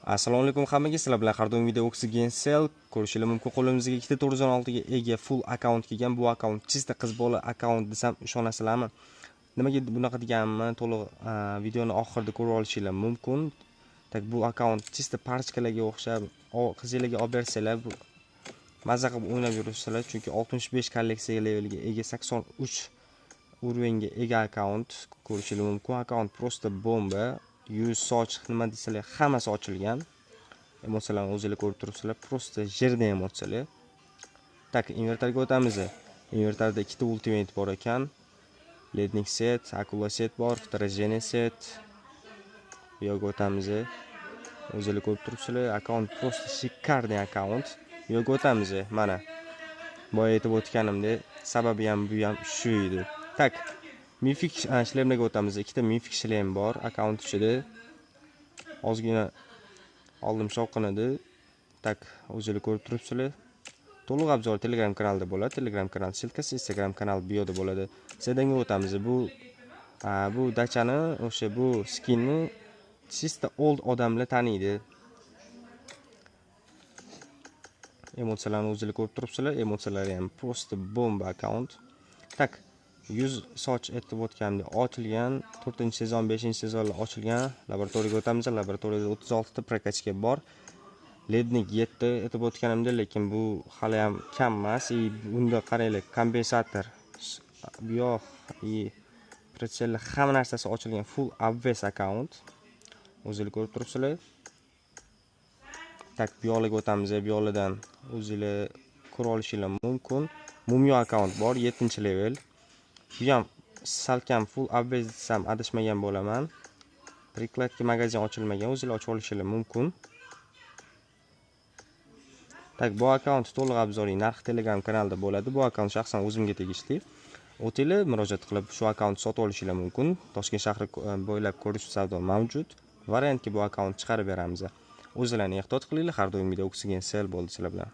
Assalomu alaykum hammaga. Sizlar bilan har doim video Oxygen Cell ko'rishingiz mumkin. Qo'limizga 2.916 ga ega full account kelgan. Bu account chista qiz bola account desam ishonasizlarmi? Nimaga bunaqa deganimni to'liq videoni oxirida ko'rib olishingiz mumkin. Tak bu account chista parchkalarga o'xshab qizlarga olib bersanglar, mazza qilib o'ynab yurishsalar, chunki 65 kolleksiya leveliga ega 83 уровеньga ega account ko'rishingiz mumkin. Account просто bomba. Yuz soch nima desalar hammasi ochilgan. Emotsiyalarni o'zingizlar ko'rib turibsizlar. Просто жерda emotsiyalar. Tak, invertorga o'tamiz. Invertorda ikkita ultimate bor ekan. Lednik set, akula set bor, вторжение set. Bu yerga o'tamiz. O'zingizlar ko'rib turibsizlar. Account просто шикарный account. Bu yerga o'tamiz. Mana. Boya aytib o'tganimdek, sababi ham bu ham shu edi. Tak. Mifik shlemlarga o'tamiz. Ikkita mifik shlem bor account ichida. Ozgina oldim shovqinadi. Tak, o'zingizlar ko'rib turibsizlar. To'liq obzor Telegram kanalida bo'ladi. Telegram kanal silkasi, Instagram kanal bioda bo'ladi. Sedanga o'tamiz. Bu dachani, o'sha bu skinni chista old odamlar taniydi. Emotsiyalarni o'zingizlar ko'rib turibsizlar. Emotsiyalari ham просто bomba account. Tak, 100 soch aytib o'tgandek ochilgan, 4-sezon, 5-sezonlar ochilgan. Laboratoriyaga o'tamiz. Laboratoriyada 36 ta prokachka bor. Lednik 7 aytib o'tganimda, lekin bu hali ham kam emas. Bunda qaranglar, kompensator, bu yoq, protsellar hamma narsasi ochilgan full obvious account. O'zingizlar ko'rib turibsizlar. Tak, bu yoqlarga o'tamiz. Bu yoqlardan o'zingizlar ko'ra olishingiz mumkin. Mumyo account bor, 7-level. Bu ham salkam full obvious desam adashmagan bo'laman. Prikladga magazin ochilmagan, o'zingizlar ochib olishingiz mumkin. Tak, bu account to'liq obzori narxi Telegram kanalida bo'ladi. Bu account shaxsan o'zimga tegishli. O'tinglar, murojaat qilib shu account sotib olishingiz mumkin. Toshkent shahri bo'ylab ko'rish savdo mavjud. Variantga bu account chiqarib beramiz. O'zinglarni ehtiyot qilinglar. Har doim video Oxygen Cell bo'ldi sizlar bilan.